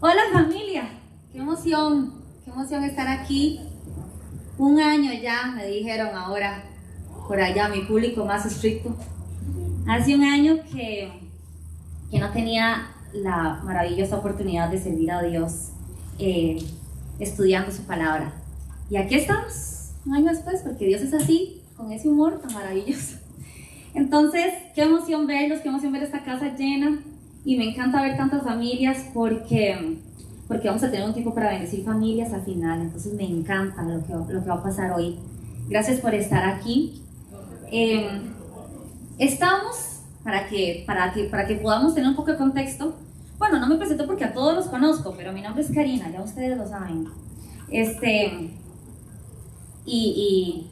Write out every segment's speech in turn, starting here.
Hola familia, qué emoción estar aquí. Un año ya, me dijeron ahora, por allá mi público más estricto. Hace un año que no tenía la maravillosa oportunidad de servir a Dios estudiando su palabra. Y aquí estamos, un año después, porque Dios es así, con ese humor tan maravilloso. Entonces, qué emoción verlos, qué emoción ver esta casa llena. Y me encanta ver tantas familias porque vamos a tener un tiempo para bendecir familias al final. Entonces me encanta lo que va a pasar hoy. Gracias por estar aquí. Estamos, para que podamos tener un poco de contexto. Bueno, no me presento porque a todos los conozco, pero mi nombre es Karina, ya ustedes lo saben. Y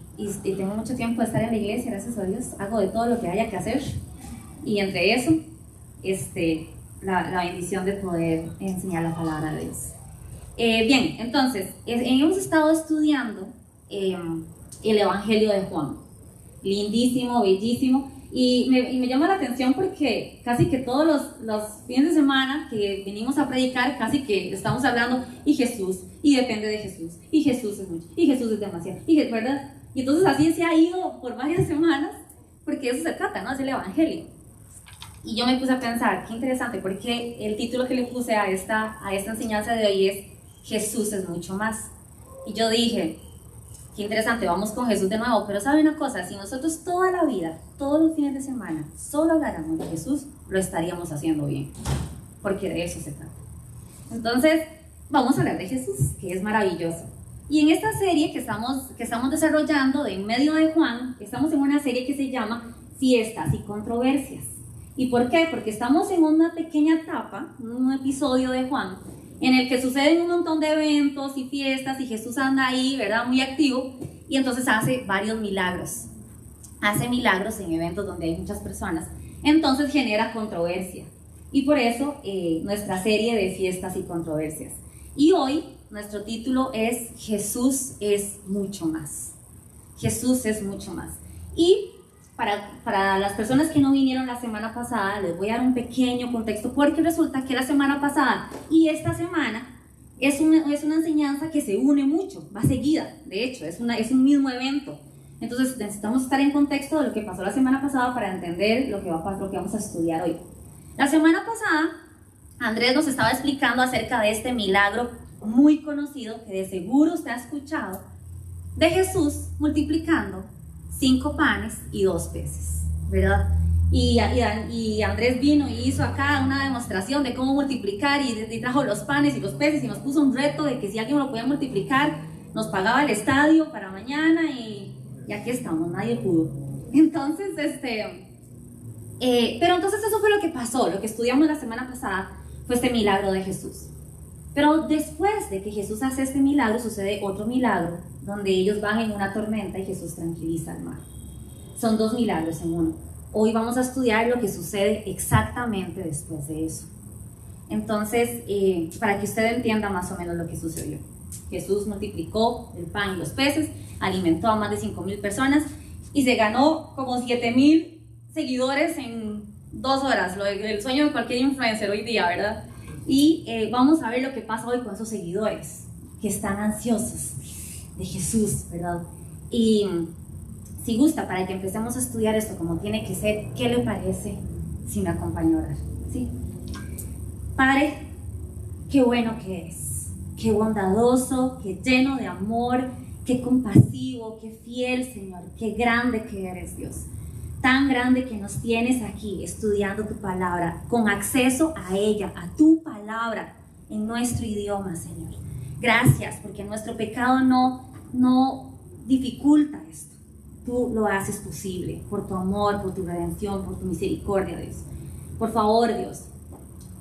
tengo mucho tiempo de estar en la iglesia, gracias a Dios. Hago de todo lo que haya que hacer. Y entre eso, la bendición de poder enseñar la palabra de Dios. Bien, entonces, hemos estado estudiando el Evangelio de Juan. Lindísimo, bellísimo. Y me llama la atención porque casi que todos los fines de semana que venimos a predicar, casi que estamos hablando, y Jesús, y depende de Jesús, y Jesús es mucho, y Jesús es demasiado, ¿verdad? Y entonces así se ha ido por varias semanas, porque eso se trata, ¿no? Es el Evangelio. Y yo me puse a pensar, qué interesante, porque el título que le puse a esta enseñanza de hoy es Jesús es mucho más. Y yo dije, qué interesante, vamos con Jesús de nuevo, pero ¿sabe una cosa? Si nosotros toda la vida, todos los fines de semana, solo habláramos de Jesús, lo estaríamos haciendo bien, porque de eso se trata. Entonces, vamos a hablar de Jesús, que es maravilloso. Y en esta serie que estamos desarrollando de En medio de Juan, estamos en una serie que se llama Fiestas y Controversias. ¿Y por qué? Porque estamos en una pequeña etapa, un episodio de Juan, en el que suceden un montón de eventos y fiestas y Jesús anda ahí, ¿verdad? Muy activo, y entonces hace varios milagros. Hace milagros en eventos donde hay muchas personas. Entonces genera controversia. Y por eso nuestra serie de Fiestas y Controversias. Y hoy nuestro título es Jesús es mucho más. Jesús es mucho más. Y para las personas que no vinieron la semana pasada, les voy a dar un pequeño contexto, porque resulta que la semana pasada y esta semana es una enseñanza que se une mucho, va seguida, de hecho, es un mismo evento. Entonces necesitamos estar en contexto de lo que pasó la semana pasada para entender lo que vamos a estudiar hoy. La semana pasada, Andrés nos estaba explicando acerca de este milagro muy conocido, que de seguro usted ha escuchado, de Jesús multiplicando 5 panes y 2 peces, ¿verdad? Y Andrés vino y hizo acá una demostración de cómo multiplicar y trajo los panes y los peces y nos puso un reto de que si alguien lo podía multiplicar, nos pagaba el estadio para mañana y aquí estamos, nadie pudo. Entonces, pero entonces eso fue lo que pasó, lo que estudiamos la semana pasada fue este milagro de Jesús. Pero después de que Jesús hace este milagro, sucede otro milagro, donde ellos van en una tormenta y Jesús tranquiliza al mar. Son 2 milagros en uno. Hoy vamos a estudiar lo que sucede exactamente después de eso. Entonces, para que usted entienda más o menos lo que sucedió. Jesús multiplicó el pan y los peces, alimentó a más de 5,000 personas y se ganó como 7,000 seguidores en 2 horas, el sueño de cualquier influencer hoy día, ¿verdad? Y vamos a ver lo que pasa hoy con esos seguidores que están ansiosos de Jesús, ¿verdad? Y si gusta, para que empecemos a estudiar esto como tiene que ser, ¿qué le parece si me acompaña a orar? ¿Sí? Padre, qué bueno que eres, qué bondadoso, qué lleno de amor, qué compasivo, qué fiel, Señor, qué grande que eres, Dios. Tan grande que nos tienes aquí estudiando tu palabra, con acceso a ella, a tu palabra, en nuestro idioma, Señor. Gracias, porque nuestro pecado no dificulta esto. Tú lo haces posible, por tu amor, por tu redención, por tu misericordia, Dios. Por favor, Dios,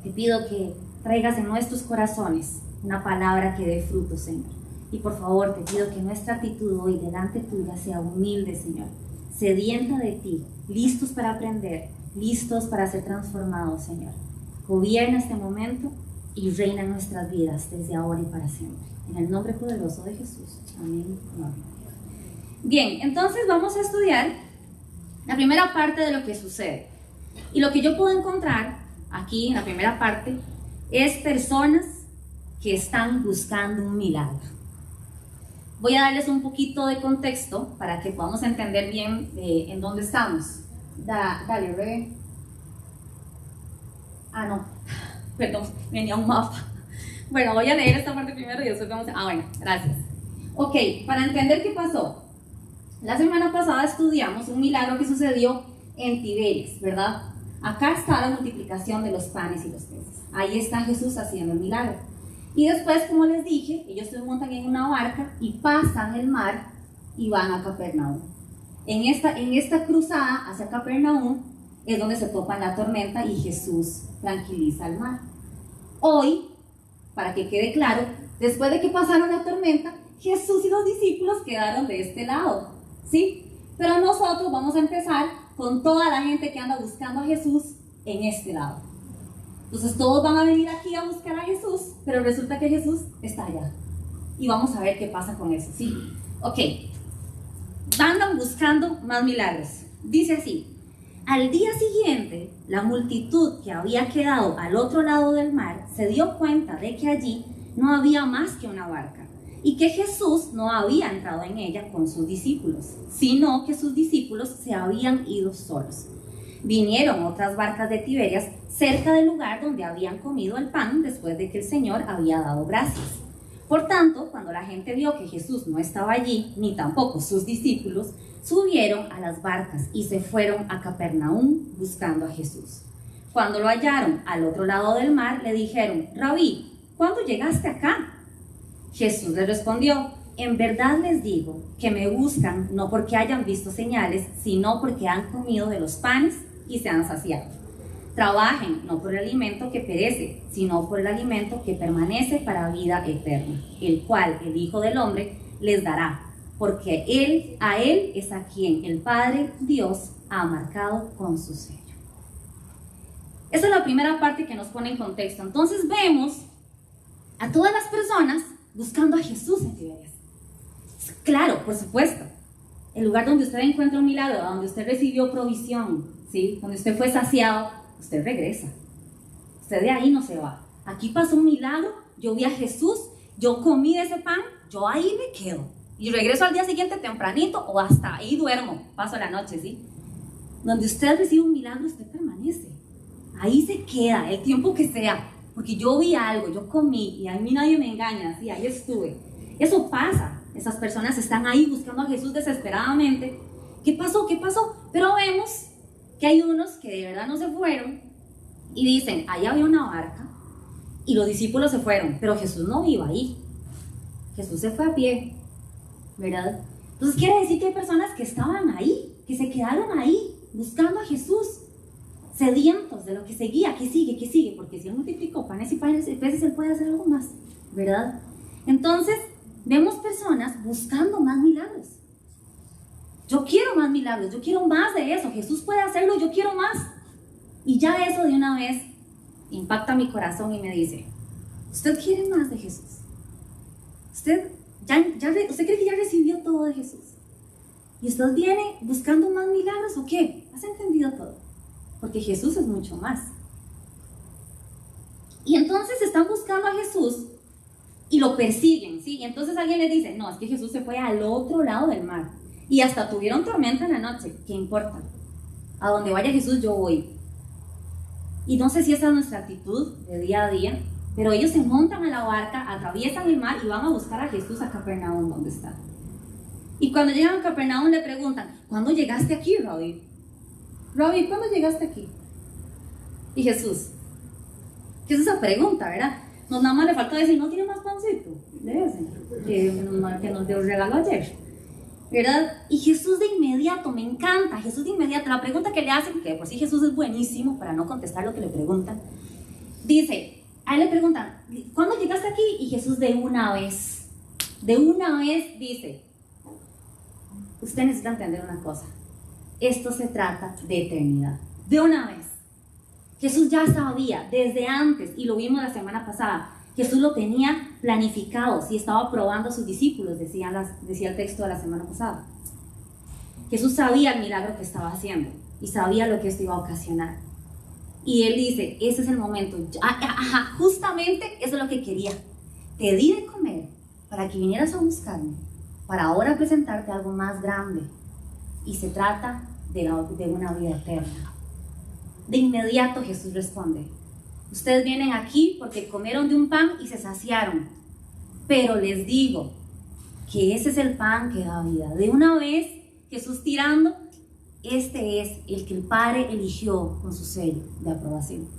Te pido que traigas en nuestros corazones una palabra que dé fruto, Señor. Y por favor, te pido que nuestra actitud hoy delante tuya sea humilde, Señor, sedienta de ti, listos para aprender, listos para ser transformados, Señor. Gobierna este momento y reina en nuestras vidas desde ahora y para siempre. En el nombre poderoso de Jesús. Amén. Amén. Bien, entonces vamos a estudiar la primera parte de lo que sucede. Y lo que yo puedo encontrar aquí en la primera parte es personas que están buscando un milagro. Voy a darles un poquito de contexto para que podamos entender bien en dónde estamos. Dale, Rebe. No, perdón, venía un mapa. Bueno, voy a leer esta parte primero y después vamos a... bueno, gracias. Ok, para entender qué pasó. La semana pasada estudiamos un milagro que sucedió en Tiberias, ¿verdad? Acá está la multiplicación de los panes y los peces. Ahí está Jesús haciendo el milagro. Y después, como les dije, ellos se montan en una barca y pasan el mar y van a Capernaum. En esta cruzada hacia Capernaum es donde se topa la tormenta y Jesús tranquiliza el mar. Hoy, para que quede claro, después de que pasaron la tormenta, Jesús y los discípulos quedaron de este lado, ¿sí? Pero nosotros vamos a empezar con toda la gente que anda buscando a Jesús en este lado. Entonces todos van a venir aquí a buscar a Jesús, pero resulta que Jesús está allá. Y vamos a ver qué pasa con eso, ¿sí? Ok, andan buscando más milagros. Dice así: al día siguiente, la multitud que había quedado al otro lado del mar se dio cuenta de que allí no había más que una barca y que Jesús no había entrado en ella con sus discípulos, sino que sus discípulos se habían ido solos. Vinieron otras barcas de Tiberias cerca del lugar donde habían comido el pan después de que el Señor había dado gracias. Por tanto, cuando la gente vio que Jesús no estaba allí, ni tampoco sus discípulos, subieron a las barcas y se fueron a Capernaum buscando a Jesús. Cuando lo hallaron al otro lado del mar, le dijeron: Rabí, ¿cuándo llegaste acá? Jesús les respondió: en verdad les digo que me buscan no porque hayan visto señales, sino porque han comido de los panes y se han saciado. Trabajen no por el alimento que perece, sino por el alimento que permanece para vida eterna, el cual el Hijo del Hombre les dará, porque a él es a quien el Padre Dios ha marcado con su sello. Esa es la primera parte que nos pone en contexto. Entonces vemos a todas las personas buscando a Jesús en Tiberias. Claro, por supuesto, el lugar donde usted encuentra un milagro, donde usted recibió provisión, ¿sí? Donde usted fue saciado, usted regresa. Usted de ahí no se va. Aquí pasó un milagro, yo vi a Jesús, yo comí de ese pan, yo ahí me quedo. Y regreso al día siguiente tempranito o hasta ahí duermo, paso la noche, ¿sí? Donde usted recibe un milagro, usted permanece. Ahí se queda, el tiempo que sea. Porque yo vi algo, yo comí y a mí nadie me engaña, ¿sí? Ahí estuve. Eso pasa. Esas personas están ahí buscando a Jesús desesperadamente. ¿Qué pasó? ¿Qué pasó? Pero vemos que hay unos que de verdad no se fueron y dicen: allá había una barca y los discípulos se fueron, pero Jesús no iba ahí. Jesús se fue a pie, ¿verdad? Entonces quiere decir que hay personas que estaban ahí, que se quedaron ahí buscando a Jesús, sedientos de lo que seguía. ¿Qué sigue? ¿Qué sigue? Porque si él multiplicó panes y peces, él puede hacer algo más, ¿verdad? Entonces vemos personas buscando más milagros. Yo quiero más milagros, yo quiero más de eso. Jesús puede hacerlo, yo quiero más. Y ya eso de una vez impacta mi corazón y me dice: ¿usted quiere más de Jesús? ¿Usted cree que ya recibió todo de Jesús? ¿Y usted viene buscando más milagros o qué? ¿Has entendido todo? Porque Jesús es mucho más. Y entonces están buscando a Jesús y lo persiguen, ¿sí? Y entonces alguien les dice: no, es que Jesús se fue al otro lado del mar y hasta tuvieron tormenta en la noche. ¿Qué importa? A donde vaya Jesús yo voy. Y no sé si esa es nuestra actitud de día a día, pero ellos se montan a la barca, atraviesan el mar y van a buscar a Jesús a Capernaum, donde está. Y cuando llegan a Capernaum le preguntan: ¿cuándo llegaste aquí, Rabí? Rabí, ¿cuándo llegaste aquí? Y Jesús, ¿qué es esa pregunta, verdad? Nos nada más le falta decir: ¿no tiene más pancito? De ese, que nos dio regalo ayer, ¿verdad? Y Jesús de inmediato, me encanta, Jesús de inmediato, la pregunta que le hacen, que de por sí Jesús es buenísimo para no contestar lo que le preguntan, Dice, a él le preguntan, ¿cuándo llegaste aquí? Y Jesús de una vez dice, usted necesita entender una cosa, esto se trata de eternidad. De una vez. Jesús ya sabía desde antes, y lo vimos la semana pasada, Jesús lo tenía planificado, si estaba probando a sus discípulos, decía el texto de la semana pasada. Jesús sabía el milagro que estaba haciendo y sabía lo que esto iba a ocasionar. Y él dice, ese es el momento, justamente eso es lo que quería. Te di de comer para que vinieras a buscarme, para ahora presentarte algo más grande. Y se trata de una vida eterna. De inmediato Jesús responde, ustedes vienen aquí porque comieron de un pan y se saciaron, pero les digo que ese es el pan que da vida. De una vez Jesús tirando, este es el que el Padre eligió con su sello de aprobación.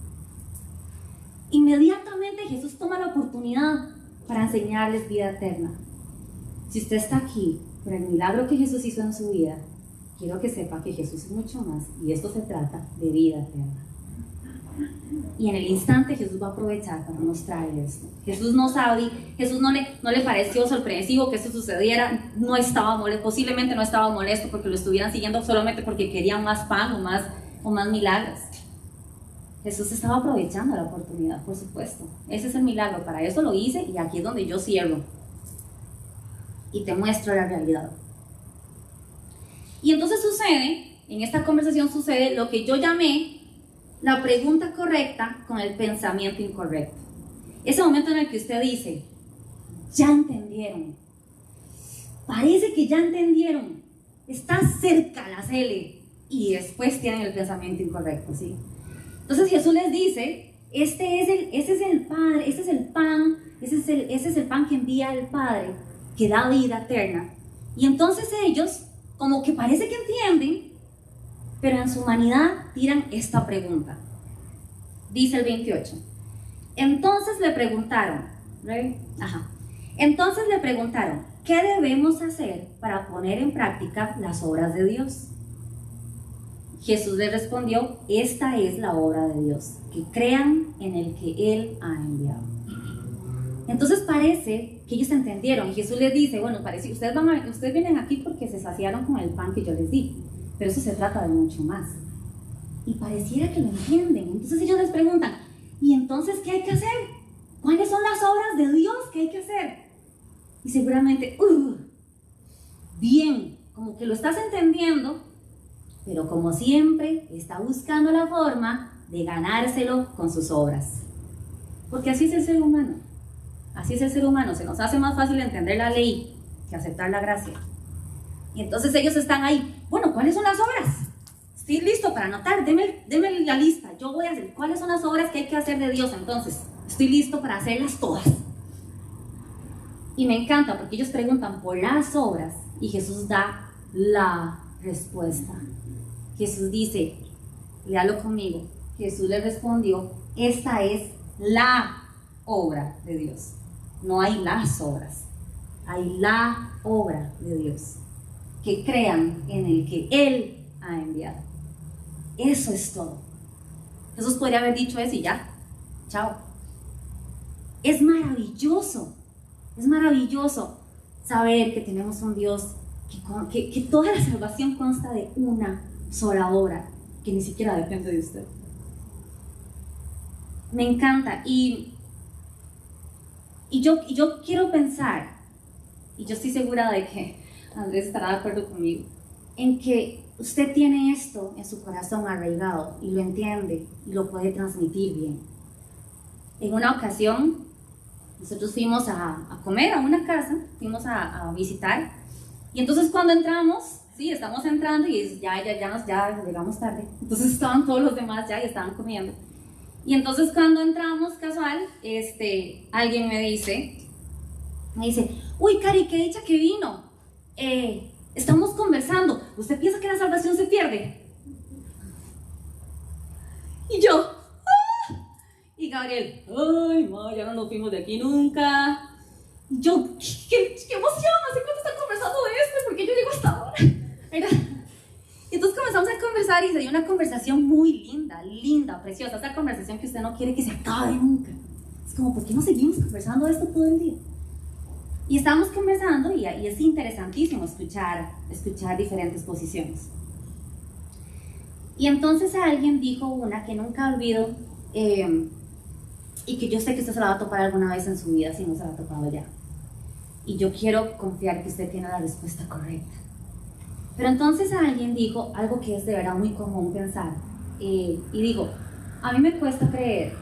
Inmediatamente Jesús toma la oportunidad para enseñarles vida eterna. Si usted está aquí por el milagro que Jesús hizo en su vida, quiero que sepa que Jesús es mucho más y esto se trata de vida eterna. Y en el instante Jesús va a aprovechar para mostrarle esto. Jesús no sabía, Jesús no le pareció sorpresivo que esto sucediera, posiblemente no estaba molesto porque lo estuvieran siguiendo solamente porque querían más pan o más milagros. Jesús estaba aprovechando la oportunidad, por supuesto. Ese es el milagro, para eso lo hice y aquí es donde yo cierro y te muestro la realidad. Y entonces en esta conversación sucede lo que yo llamé la pregunta correcta con el pensamiento incorrecto. Ese momento en el que usted dice, ya entendieron, parece que ya entendieron, está cerca la L, y después tienen el pensamiento incorrecto, ¿sí? Entonces Jesús les dice, ese es el pan que envía el Padre, que da vida eterna. Y entonces ellos, como que parece que entienden, pero en su humanidad tiran esta pregunta. Dice el 28. Entonces le preguntaron, ¿qué debemos hacer para poner en práctica las obras de Dios? Jesús les respondió, esta es la obra de Dios, que crean en el que Él ha enviado. Entonces parece que ellos entendieron. Jesús les dice, bueno, parece que ustedes vienen aquí porque se saciaron con el pan que yo les di. Pero eso se trata de mucho más. Y pareciera que lo entienden. Entonces ellos les preguntan, ¿y entonces qué hay que hacer? ¿Cuáles son las obras de Dios que hay que hacer? Y seguramente, bien, como que lo estás entendiendo, pero como siempre, está buscando la forma de ganárselo con sus obras. Porque así es el ser humano. Así es el ser humano. Se nos hace más fácil entender la ley que aceptar la gracia. Y entonces ellos están ahí, bueno, ¿cuáles son las obras? Estoy listo para anotar, deme la lista, yo voy a hacer, ¿cuáles son las obras que hay que hacer de Dios? Entonces, estoy listo para hacerlas todas. Y me encanta porque ellos preguntan por las obras y Jesús da la respuesta. Jesús dice, léalo conmigo, Jesús le respondió, esta es la obra de Dios. No hay las obras, hay la obra de Dios. Que crean en el que Él ha enviado. Eso es todo. Jesús podría haber dicho eso y ya, chao. Es maravilloso saber que tenemos un Dios que toda la salvación consta de una sola obra, que ni siquiera depende de usted. Me encanta y yo quiero pensar, y yo estoy segura de que Andrés estará de acuerdo conmigo, en que usted tiene esto en su corazón arraigado y lo entiende y lo puede transmitir bien. En una ocasión, nosotros fuimos a comer a una casa, fuimos a visitar, y entonces cuando entramos, sí, estamos entrando y ya llegamos tarde, entonces estaban todos los demás ya y estaban comiendo. Y entonces cuando entramos casual, alguien me dice, uy, Cari, qué dicha que vino. Estamos conversando, ¿usted piensa que la salvación se pierde? Y yo, y Gabriel, ay, no, ya no nos fuimos de aquí nunca. Y yo, qué emoción, ¿hace cuánto están conversando de esto? ¿Por qué yo llego hasta ahora? ¿Verdad? Y entonces comenzamos comenzamos a conversar y se dio una conversación muy linda, linda, preciosa. Esa conversación que usted no quiere que se acabe nunca. Es como, ¿por qué no seguimos conversando esto todo el día? Y estábamos conversando y es interesantísimo escuchar diferentes posiciones. Y entonces alguien dijo una que nunca olvido y que yo sé que usted se la va a topar alguna vez en su vida si no se la ha topado ya. Y yo quiero confiar que usted tiene la respuesta correcta. Pero entonces alguien dijo algo que es de verdad muy común pensar. Y digo, a mí me cuesta creer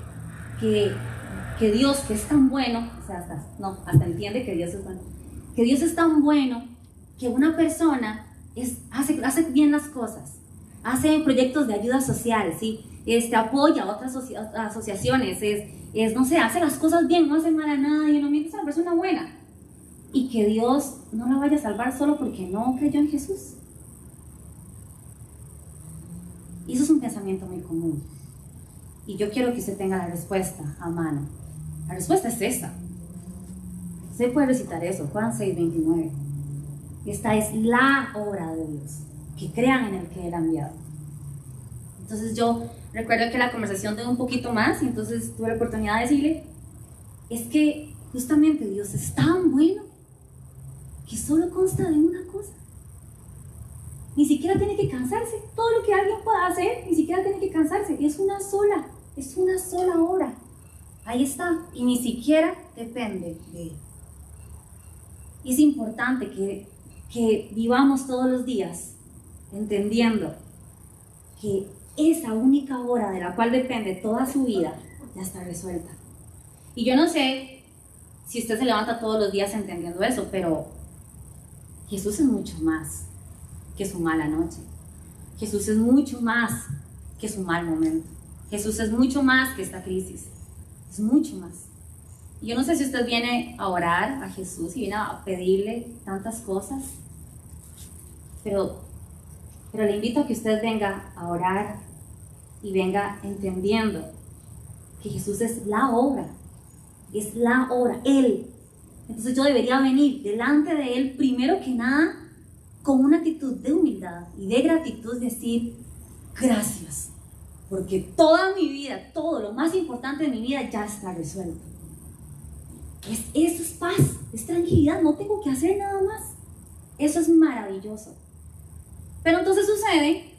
que Dios, que es tan bueno, o sea, hasta entiende que Dios es bueno, que Dios es tan bueno que una persona hace bien las cosas, hace proyectos de ayuda social, ¿sí? Apoya a otras asociaciones, no sé, hace las cosas bien, no hace mal a nadie, no miente, es una persona buena. Y que Dios no la vaya a salvar solo porque no creyó en Jesús. Y eso es un pensamiento muy común. Y yo quiero que usted tenga la respuesta a mano. La respuesta es esta. Usted puede recitar eso, Juan 6:29. Esta es la obra de Dios, que crean en el que Él ha enviado. Entonces yo recuerdo que la conversación duró un poquito más y entonces tuve la oportunidad de decirle, es que justamente Dios es tan bueno que solo consta de una cosa. Ni siquiera tiene que cansarse. Todo lo que alguien pueda hacer, ni siquiera tiene que cansarse. Es una sola obra. Ahí está. Y ni siquiera depende de Él. Y es importante que vivamos todos los días entendiendo que esa única obra de la cual depende toda su vida ya está resuelta. Y yo no sé si usted se levanta todos los días entendiendo eso, pero Jesús es mucho más que su mala noche. Jesús es mucho más que su mal momento. Jesús es mucho más que esta crisis. Es mucho más. Y yo no sé si usted viene a orar a Jesús y viene a pedirle tantas cosas, pero le invito a que usted venga a orar y venga entendiendo que Jesús es la obra. Es la obra, Él. Entonces yo debería venir delante de Él primero que nada con una actitud de humildad y de gratitud, decir gracias, porque toda mi vida, todo lo más importante de mi vida ya está resuelto. Eso es paz, es tranquilidad, no tengo que hacer nada más. Eso es maravilloso. Pero entonces sucede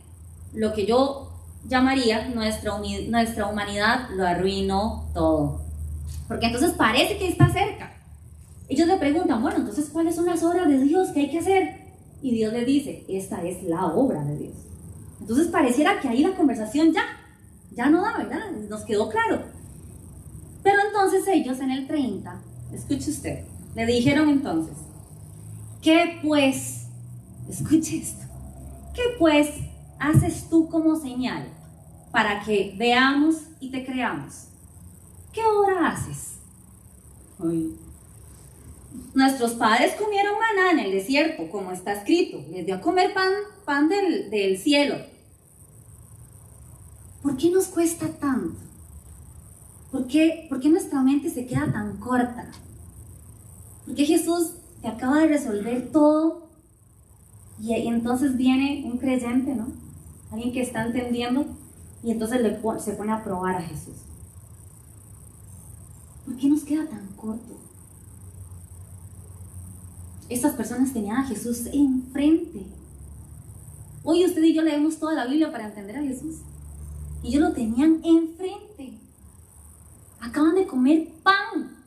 lo que yo llamaría nuestra humanidad lo arruinó todo. Porque entonces parece que está cerca. Ellos le preguntan, bueno, entonces ¿cuáles son las obras de Dios que hay que hacer? Y Dios le dice, esta es la obra de Dios. Entonces pareciera que ahí la conversación ya no da, ¿verdad? Nos quedó claro. Pero entonces ellos en el 30, escuche usted, le dijeron entonces, ¿qué pues, escuche esto, qué pues haces tú como señal para que veamos y te creamos? ¿Qué obra haces? Ay. Nuestros padres comieron maná en el desierto, como está escrito, les dio a comer pan del cielo. ¿Por qué nos cuesta tanto? ¿Por qué nuestra mente se queda tan corta? ¿Por qué Jesús te acaba de resolver todo y entonces viene un creyente, ¿no? Alguien que está entendiendo y entonces se pone a probar a Jesús? ¿Por qué nos queda tan corto? Estas personas tenían a Jesús enfrente. Hoy usted y yo leemos toda la Biblia para entender a Jesús. Y ellos lo tenían enfrente. Acaban de comer pan.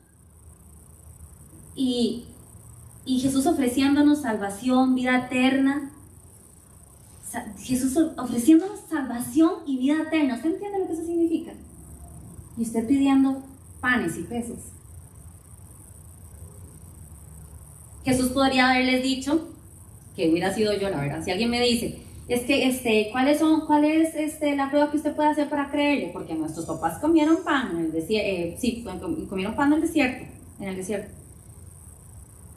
Y Jesús ofreciéndonos salvación, vida eterna. Jesús ofreciéndonos salvación y vida eterna. ¿Usted entiende lo que eso significa? Y usted pidiendo panes y peces. Jesús podría haberles dicho, que hubiera sido yo, la verdad. Si alguien me dice, es que, ¿cuál es la prueba que usted puede hacer para creerle? Porque nuestros papás comieron pan en el desierto, comieron pan en el desierto.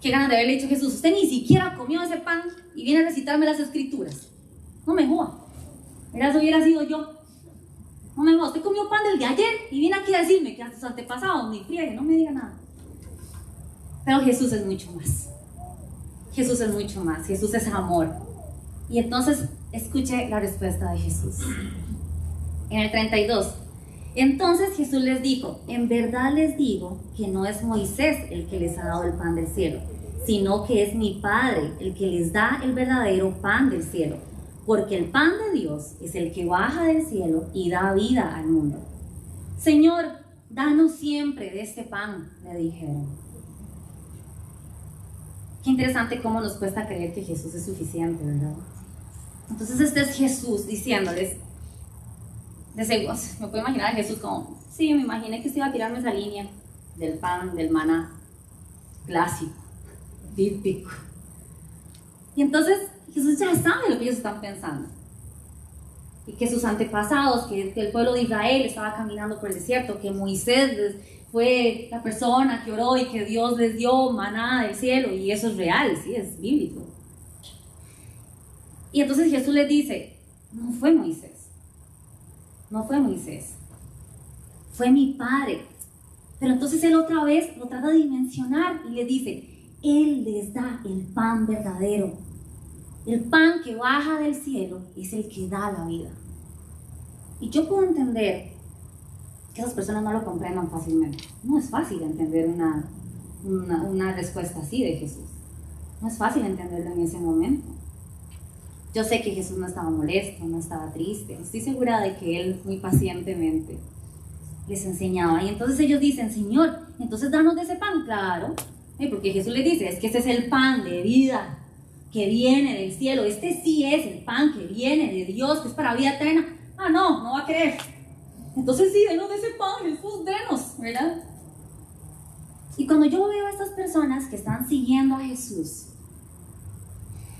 Qué ganas de haberle dicho a Jesús, usted ni siquiera comió ese pan y viene a recitarme las escrituras. No me joda. Mira, eso hubiera sido yo. No me joda, usted comió pan del de ayer y viene aquí a decirme que hasta sus antepasados ni friegue, no me diga nada. Pero Jesús es mucho más. Jesús es mucho más. Jesús es amor. Y entonces Escuche la respuesta de Jesús. En el 32. Entonces Jesús les dijo: en verdad les digo que no es Moisés el que les ha dado el pan del cielo, sino que es mi Padre el que les da el verdadero pan del cielo. Porque el pan de Dios es el que baja del cielo y da vida al mundo. Señor, danos siempre de este pan, le dijeron. Qué interesante cómo nos cuesta creer que Jesús es suficiente, ¿verdad? Entonces este es Jesús diciéndoles, de seguro, me puedo imaginar a Jesús como, sí, me imaginé que se iba a tirarme esa línea del pan, del maná, clásico, típico. Y entonces Jesús ya sabe lo que ellos están pensando. Y que sus antepasados, que el pueblo de Israel estaba caminando por el desierto, que Moisés fue la persona que oró y que Dios les dio maná del cielo, y eso es real, sí, es bíblico. Y entonces Jesús les dice, no fue Moisés, no fue Moisés, fue mi Padre. Pero entonces él otra vez lo trata de dimensionar y le dice, Él les da el pan verdadero. El pan que baja del cielo es el que da la vida. Y yo puedo entender que esas personas no lo comprendan fácilmente. No es fácil entender una respuesta así de Jesús. No es fácil entenderlo en ese momento. Yo sé que Jesús no estaba molesto, no estaba triste. Estoy segura de que Él muy pacientemente les enseñaba. Y entonces ellos dicen, Señor, entonces danos de ese pan. Claro, porque Jesús les dice, es que ese es el pan de vida que viene del cielo. Este sí es el pan que viene de Dios, que es para vida eterna. Ah, no va a creer. Entonces sí, denos de ese pan, Jesús, denos, ¿verdad? Y cuando yo veo a estas personas que están siguiendo a Jesús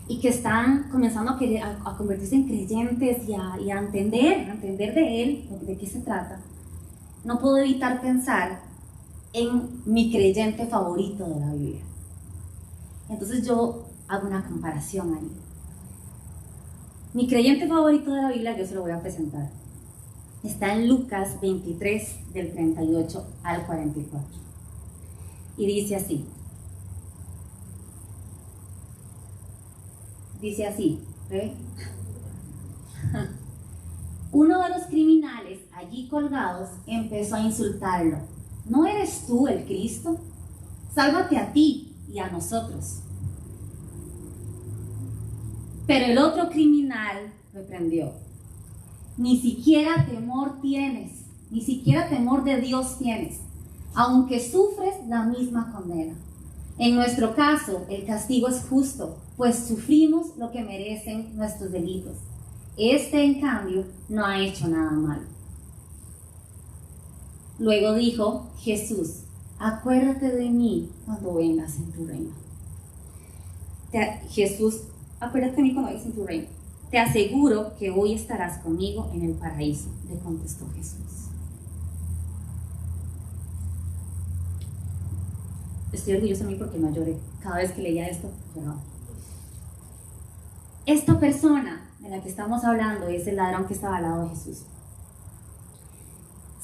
y que están comenzando a convertirse en creyentes y a entender de Él, de qué se trata, no puedo evitar pensar en mi creyente favorito de la Biblia. Entonces yo hago una comparación ahí. Mi creyente favorito de la Biblia, yo se lo voy a presentar. Está en Lucas 23, del 38 al 44. Y dice así. Dice así, ¿ve? Uno de los criminales allí colgados empezó a insultarlo. ¿No eres tú el Cristo? Sálvate a ti y a nosotros. Pero el otro criminal reprendió. Ni siquiera temor tienes, ni siquiera temor de Dios tienes, aunque sufres la misma condena. En nuestro caso, el castigo es justo, pues sufrimos lo que merecen nuestros delitos. Este, en cambio, no ha hecho nada malo. Luego dijo Jesús, acuérdate de mí cuando vengas en tu reino. Jesús, acuérdate de mí cuando vengas en tu reino. Te aseguro que hoy estarás conmigo en el paraíso, le contestó Jesús. Estoy orgullosa de mí porque no lloré. Cada vez que leía esto, lloraba. Esta persona de la que estamos hablando es el ladrón que estaba al lado de Jesús.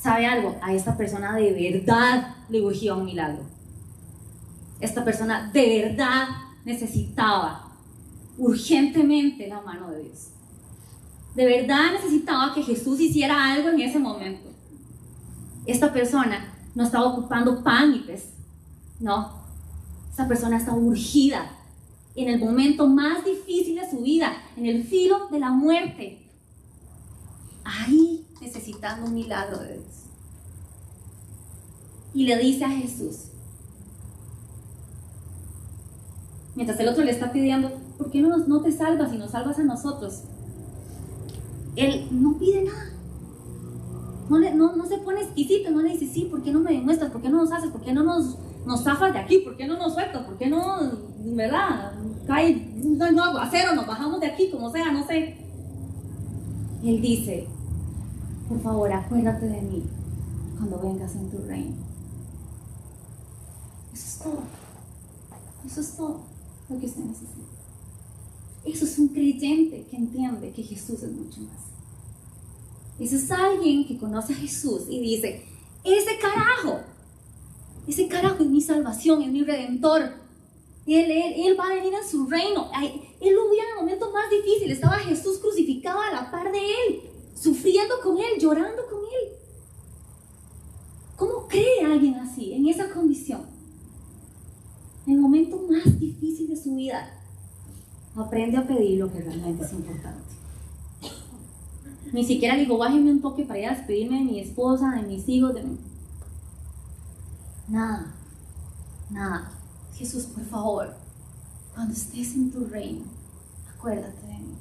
¿Sabe algo? A esta persona de verdad le urgía un milagro. Esta persona de verdad necesitaba urgentemente la mano de Dios. De verdad necesitaba que Jesús hiciera algo en ese momento. Esta persona no estaba ocupando pan y pez. No. Esta persona estaba urgida en el momento más difícil de su vida, en el filo de la muerte. Ahí necesitando un milagro de Dios. Y le dice a Jesús, mientras el otro le está pidiendo, ¿por qué no te salvas y nos salvas a nosotros? Él no pide nada. No se pone exquisito, no le dice, sí, ¿por qué no me demuestras? ¿Por qué no nos haces? ¿Por qué no nos zafas de aquí? ¿Por qué no nos sueltas? ¿Por qué no, verdad? Cae un aguacero, nos bajamos de aquí, como sea, no sé. Él dice, por favor, acuérdate de mí cuando vengas en tu reino. Eso es todo. Eso es todo lo que usted necesita. Eso es un creyente que entiende que Jesús es mucho más. Eso es alguien que conoce a Jesús y dice, ese carajo es mi salvación, es mi redentor, Él va a venir en su reino. Él lo vio en el momento más difícil. Estaba Jesús crucificado a la par de él, sufriendo con él, llorando con él. ¿Cómo cree alguien así, en esa condición? En el momento más difícil de su vida, aprende a pedir lo que realmente es importante. Ni siquiera le dijo, bájeme un toque para ir a despedirme de mi esposa, de mis hijos, de mí. Nada. Jesús, por favor, cuando estés en tu reino, acuérdate de mí.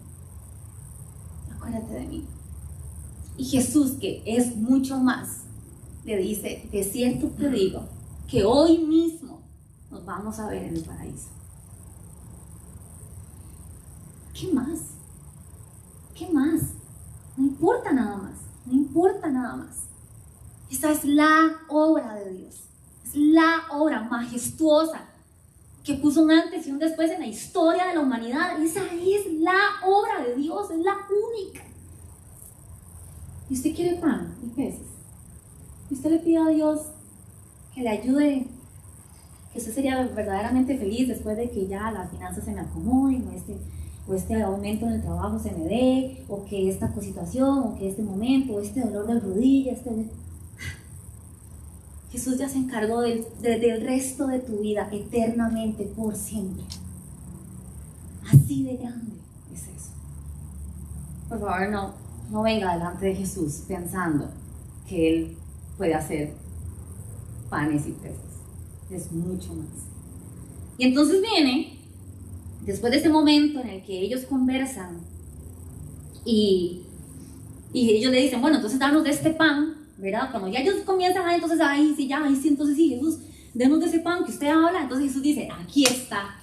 Acuérdate de mí. Y Jesús, que es mucho más, le dice, de cierto te digo, que hoy mismo nos vamos a ver en el paraíso. ¿Qué más? ¿Qué más? No importa nada más. No importa nada más. Esa es la obra de Dios. Es la obra majestuosa que puso un antes y un después en la historia de la humanidad. Esa es la obra de Dios, es la única. Y usted quiere pan y peces. Y usted le pide a Dios que le ayude, que usted sería verdaderamente feliz después de que ya las finanzas se me acomoden, o este aumento en el trabajo se me dé, o que esta situación, o que este momento, o este dolor de rodilla, Jesús ya se encargó del resto de tu vida eternamente, por siempre. Así de grande es eso. Por favor, no venga delante de Jesús pensando que Él puede hacer panes y peces. Es mucho más. Y entonces viene, después de ese momento en el que ellos conversan y ellos le dicen, bueno, entonces danos de este pan, ¿verdad? Cuando ya ellos comienzan, entonces, entonces sí, Jesús, denos de ese pan que usted habla. Entonces Jesús dice, aquí está,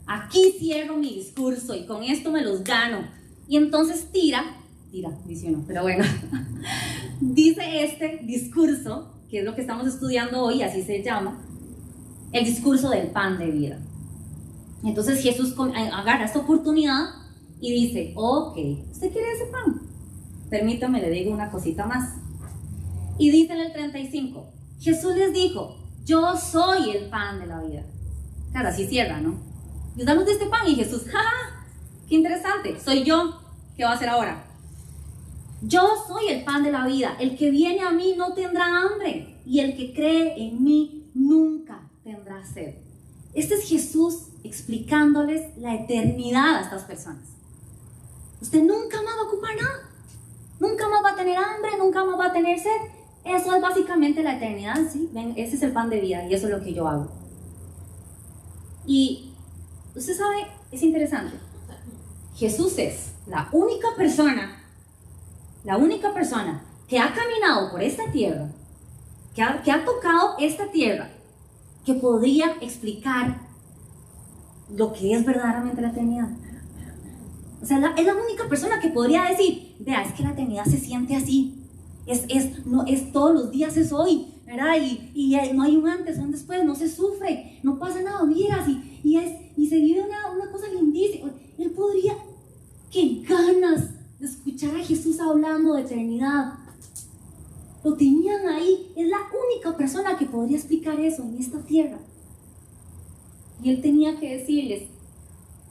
aquí cierro mi discurso y con esto me los gano. Y entonces dice uno, pero bueno, dice este discurso, que es lo que estamos estudiando hoy, así se llama, el discurso del pan de vida. Entonces Jesús agarra esta oportunidad y dice, ok, ¿usted quiere ese pan? Permítame, le digo una cosita más. Y dice en el 35, Jesús les dijo, yo soy el pan de la vida. Claro, así cierra, ¿no? Y damos de este pan y Jesús, ¡ja! ¡Qué interesante! Soy yo. ¿Qué va a hacer ahora? Yo soy el pan de la vida. El que viene a mí no tendrá hambre, y el que cree en mí nunca tendrá sed. Este es Jesús explicándoles la eternidad a estas personas. Usted nunca más va a ocupar nada. Nunca más va a tener hambre, nunca más va a tener sed. Eso es básicamente la eternidad, ¿sí? Ven, ese es el pan de vida y eso es lo que yo hago. Y usted sabe, es interesante. Jesús es la única persona que ha caminado por esta tierra, que ha tocado esta tierra, que podría explicar lo que es verdaderamente la eternidad. O sea, es la única persona que podría decir, vea, es que la eternidad se siente así. No es todos los días, es hoy, ¿verdad? Y no hay un antes o un después, no se sufre, no pasa nada, miras, y se vive una cosa lindísima. Él podría, qué ganas de escuchar a Jesús hablando de eternidad. Lo tenían ahí, es la única persona que podría explicar eso en esta tierra. Y él tenía que decirles,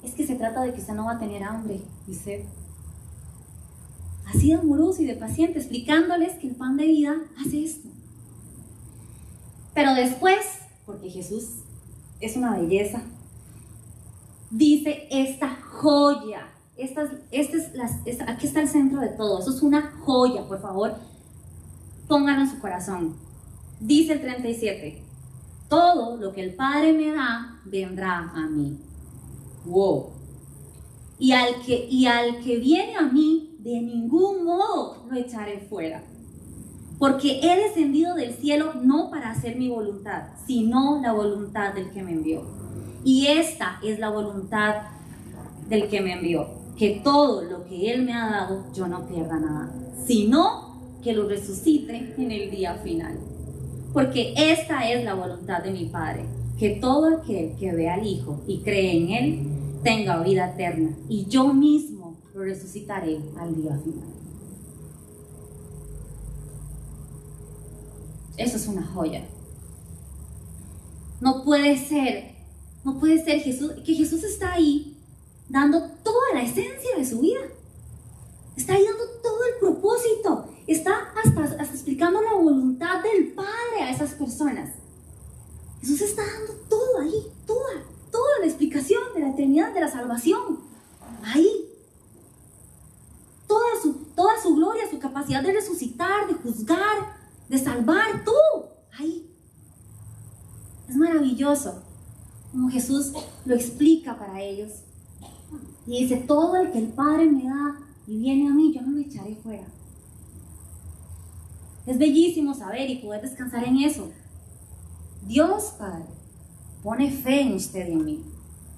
es que se trata de que usted no va a tener hambre y sed. Así de amoroso y de paciente, explicándoles que el pan de vida hace esto. Pero después, porque Jesús es una belleza, dice esta joya. Aquí está el centro de todo. Eso es una joya, por favor, pónganlo en su corazón. Dice el 37, todo lo que el Padre me da, vendrá a mí. Wow. Y al que viene a mí, de ningún modo lo echaré fuera. Porque he descendido del cielo no para hacer mi voluntad, sino la voluntad del que me envió. Y esta es la voluntad del que me envió, que todo lo que Él me ha dado, yo no pierda nada, sino que lo resucite en el día final. Porque esta es la voluntad de mi Padre, que todo aquel que ve al Hijo y cree en Él, tenga vida eterna, y yo mismo lo resucitaré al día final. Eso es una joya. No puede ser No puede ser que Jesús está ahí dando toda la esencia de su vida. Está ahí dando todo el propósito. Está hasta explicando la voluntad del Padre a esas personas. Jesús está dando todo ahí, toda la explicación de la eternidad, de la salvación. Ahí. Toda su gloria, su capacidad de resucitar, de juzgar, de salvar, todo. Ahí. Es maravilloso como Jesús lo explica para ellos. Y dice, todo el que el Padre me da y viene a mí, yo no lo echaré fuera. Es bellísimo saber y poder descansar en eso. Dios Padre pone fe en usted y en mí.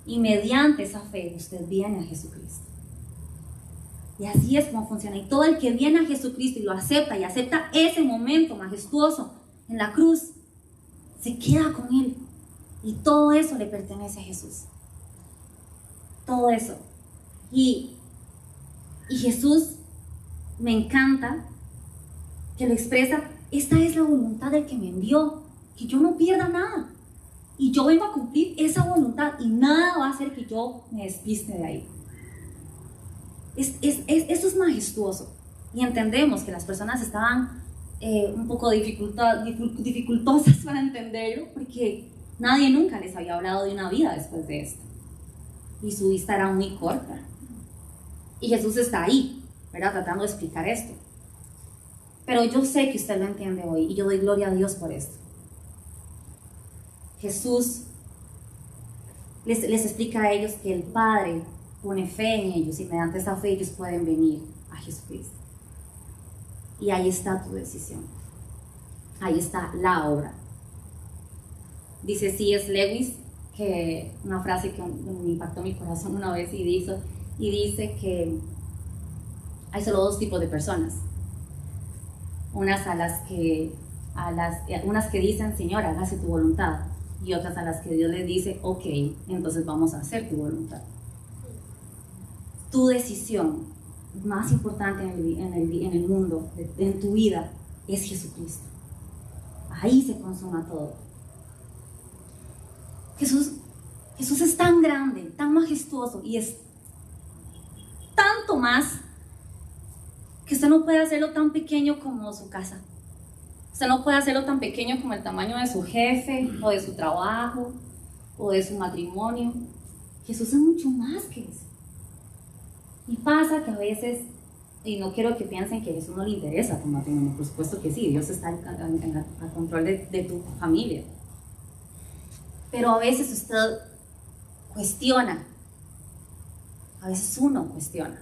Y mediante esa fe usted viene a Jesucristo. Y así es como funciona. Y todo el que viene a Jesucristo y lo acepta y acepta ese momento majestuoso en la cruz, se queda con Él. Y todo eso le pertenece a Jesús. Todo eso. Y Jesús me encanta que lo expresa. Esta es la voluntad del que me envió. Que yo no pierda nada. Y yo vengo a cumplir esa voluntad. Y nada va a hacer que yo me despiste de ahí. Eso es majestuoso. Y entendemos que las personas estaban un poco dificultosas para entenderlo, porque nadie nunca les había hablado de una vida después de esto. Y su vista era muy corta. Y Jesús está ahí, ¿verdad? Tratando de explicar esto. Pero yo sé que usted lo entiende hoy y yo doy gloria a Dios por esto. Jesús les explica a ellos que el Padre pone fe en ellos y mediante esa fe ellos pueden venir a Jesucristo. Y ahí está tu decisión. Ahí está la obra. Dice C.S. Lewis, que una frase que me impactó mi corazón una vez y dice que hay solo dos tipos de personas. Unas que dicen, Señor, hágase tu voluntad, y otras a las que Dios les dice, ok, entonces vamos a hacer tu voluntad. Tu decisión más importante en el mundo, en tu vida, es Jesucristo. Ahí se consuma todo. Jesús es tan grande, tan majestuoso, y es tanto más que usted no puede hacerlo tan pequeño como su casa. Usted no puede hacerlo tan pequeño como el tamaño de su jefe, o de su trabajo, o de su matrimonio. Jesús es mucho más que eso. Y pasa que a veces, y no quiero que piensen que a Jesús no le interesa tu matrimonio, por supuesto que sí, Dios está al control de tu familia. Pero a veces usted cuestiona, a veces uno cuestiona,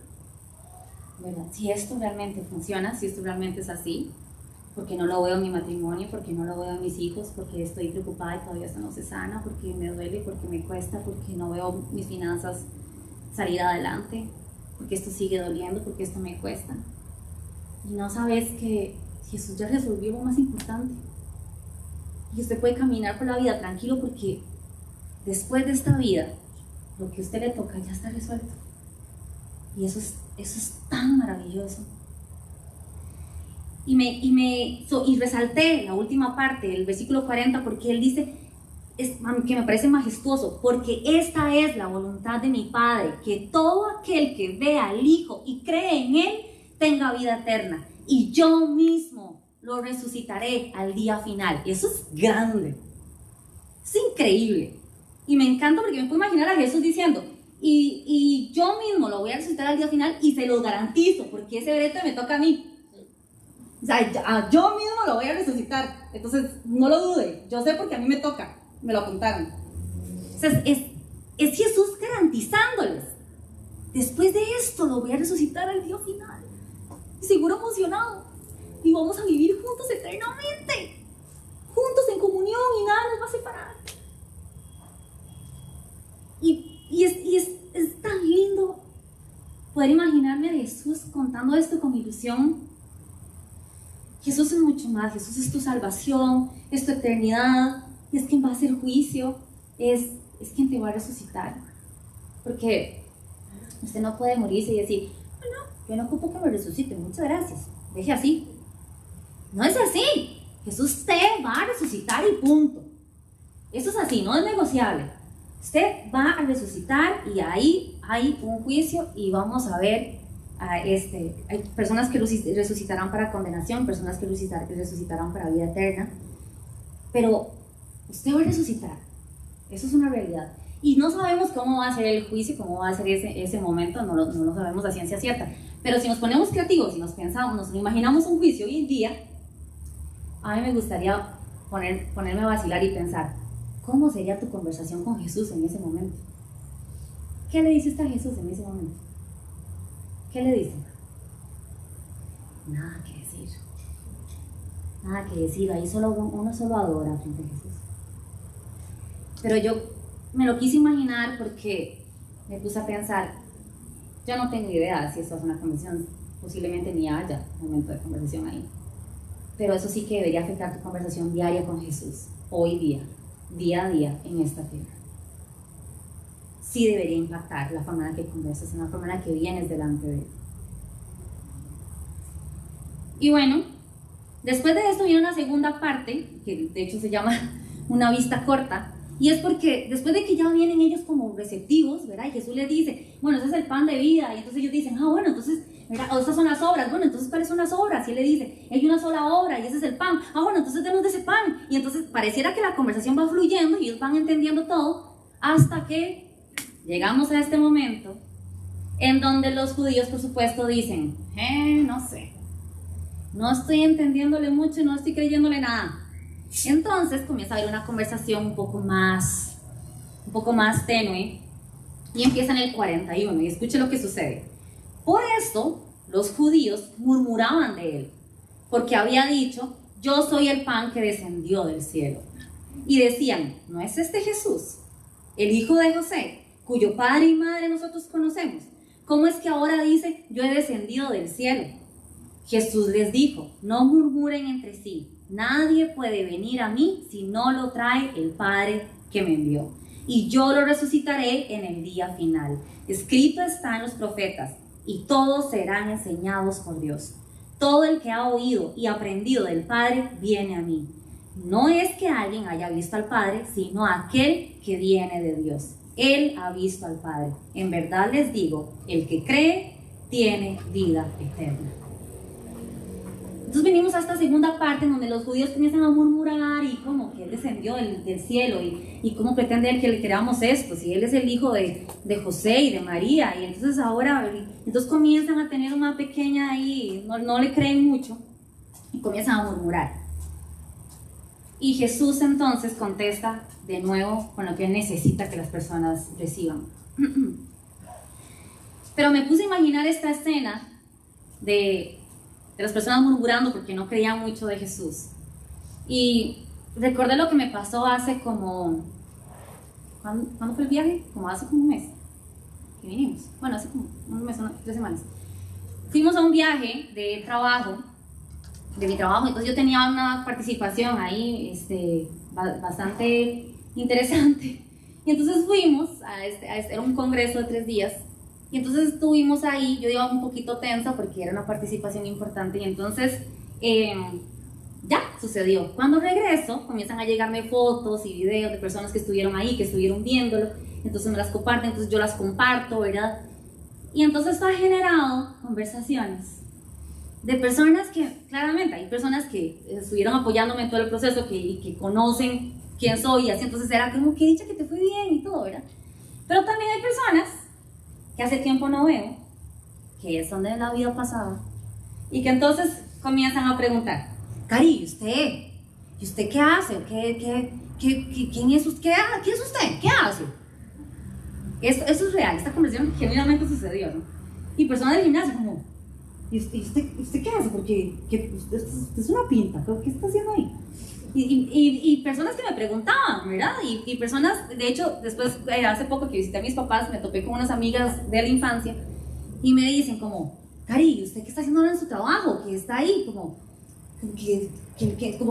¿verdad? Si esto realmente funciona, si esto realmente es así, porque no lo veo en mi matrimonio, porque no lo veo en mis hijos, porque estoy preocupada y todavía esto no se sana, porque me duele, porque me cuesta, porque no veo mis finanzas salir adelante, porque esto sigue doliendo, porque esto me cuesta. Y no sabes que Jesús ya resolvió lo más importante. Y usted puede caminar por la vida tranquilo, porque después de esta vida, lo que a usted le toca ya está resuelto. Y eso es tan maravilloso. Y resalté la última parte del versículo 40, porque él dice, que me parece majestuoso, porque esta es la voluntad de mi Padre, que todo aquel que vea al Hijo y cree en Él tenga vida eterna, y yo mismo lo resucitaré al día final. Eso es grande, es increíble, y me encanta porque me puedo imaginar a Jesús diciendo, y yo mismo lo voy a resucitar al día final, y se lo garantizo, porque ese brete me toca a mí. O sea, yo mismo lo voy a resucitar, entonces no lo dude, yo sé porque a mí me toca. Me lo apuntaron. O sea, es Jesús garantizándoles, después de esto lo voy a resucitar al día final. Y seguro emocionado. Y vamos a vivir juntos eternamente. Juntos en comunión, y nada nos va a separar. Y es tan lindo poder imaginarme a Jesús contando esto con ilusión. Jesús es mucho más. Jesús es tu salvación, es tu eternidad. Es quien va a hacer juicio, es quien te va a resucitar. Porque usted no puede morirse y decir, no, yo no ocupo que me resucite, muchas gracias, deje así. No es así. Jesús te va a resucitar y punto. Eso es así, no es negociable. usted va a resucitar y ahí hay un juicio y vamos a ver, hay personas que resucitarán para condenación, personas que resucitarán para vida eterna, pero usted va a resucitar, eso es una realidad. Y no sabemos cómo va a ser el juicio, cómo va a ser ese momento, no lo sabemos a ciencia cierta. Pero si nos ponemos creativos, si nos pensamos, nos imaginamos un juicio hoy en día, a mí me gustaría ponerme a vacilar y pensar, ¿cómo sería tu conversación con Jesús en ese momento? ¿Qué le dice usted a Jesús en ese momento? ¿Qué le dice? Nada que decir. Nada que decir, ahí uno solo adora frente a Jesús. Pero yo me lo quise imaginar porque me puse a pensar, yo no tengo idea si esto es una conversación, posiblemente ni haya momento de conversación ahí. Pero eso sí que debería afectar tu conversación diaria con Jesús, hoy día a día en esta tierra. Sí debería impactar la forma en la que conversas, la forma en la que vienes delante de Él. Y bueno, después de esto viene una segunda parte, que de hecho se llama una vista corta, y es porque después de que ya vienen ellos como receptivos, ¿verdad? Y Jesús les dice, bueno, ese es el pan de vida, y entonces ellos dicen, bueno, entonces, ¿verdad? O estas son las obras, bueno, entonces, ¿cuáles son las obras? Y él le dice, hay una sola obra, y ese es el pan, bueno, entonces denos de ese pan, y entonces pareciera que la conversación va fluyendo, y ellos van entendiendo todo, hasta que llegamos a este momento, en donde los judíos, por supuesto, dicen, no sé, no estoy entendiéndole mucho, no estoy creyéndole nada. Entonces comienza a haber una conversación un poco más tenue y empieza en el 41 y escuche lo que sucede. Por esto los judíos murmuraban de él, porque había dicho, yo soy el pan que descendió del cielo. Y decían, ¿no es este Jesús, el hijo de José, cuyo padre y madre nosotros conocemos? ¿Cómo es que ahora dice, yo he descendido del cielo? Jesús les dijo, no murmuren entre sí. Nadie puede venir a mí si no lo trae el Padre que me envió. Y yo lo resucitaré en el día final. Escrito está en los profetas, y todos serán enseñados por Dios. Todo el que ha oído y aprendido del Padre viene a mí. No es que alguien haya visto al Padre, sino aquel que viene de Dios. Él ha visto al Padre. En verdad les digo, el que cree tiene vida eterna. Entonces venimos a esta segunda parte en donde los judíos comienzan a murmurar y como que Él descendió del cielo y cómo pretende Él que le creamos esto, si Él es el hijo de José y de María, y entonces ahora, entonces comienzan a tener una pequeña ahí, no le creen mucho y comienzan a murmurar. Y Jesús entonces contesta de nuevo con lo que Él necesita que las personas reciban. Pero me puse a imaginar esta escena de las personas murmurando porque no creían mucho de Jesús. Y recordé lo que me pasó hace como... ¿Cuándo fue el viaje? Como hace como un mes que vinimos. Bueno, hace como un mes, 3 semanas. Fuimos a un viaje de mi trabajo, entonces yo tenía una participación ahí bastante interesante. Y entonces fuimos era un congreso de 3 días. Y entonces estuvimos ahí, yo iba un poquito tensa porque era una participación importante y entonces ya sucedió. Cuando regreso comienzan a llegarme fotos y videos de personas que estuvieron ahí, que estuvieron viéndolo, entonces me las comparten, entonces yo las comparto, ¿verdad? Y entonces ha generado conversaciones de personas que, claramente, hay personas que estuvieron apoyándome en todo el proceso, que conocen quién soy y así, entonces era como que dicha que te fue bien y todo, ¿verdad? Pero también hay personas que hace tiempo no veo, que son de la vida pasada, y que entonces comienzan a preguntar, Cari, ¿y usted qué hace? ¿Quién es usted? ¿Quién es usted? ¿Qué hace? Eso es real, esta conversación genuinamente sucedió, ¿no? Y personas del gimnasio como, ¿y usted qué hace? Porque usted es una pinta, ¿qué está haciendo ahí? Y personas que me preguntaban, ¿verdad? Y personas, de hecho, después, hace poco que visité a mis papás, me topé con unas amigas de la infancia y me dicen como, Cari, ¿usted qué está haciendo ahora en su trabajo? Que está ahí, como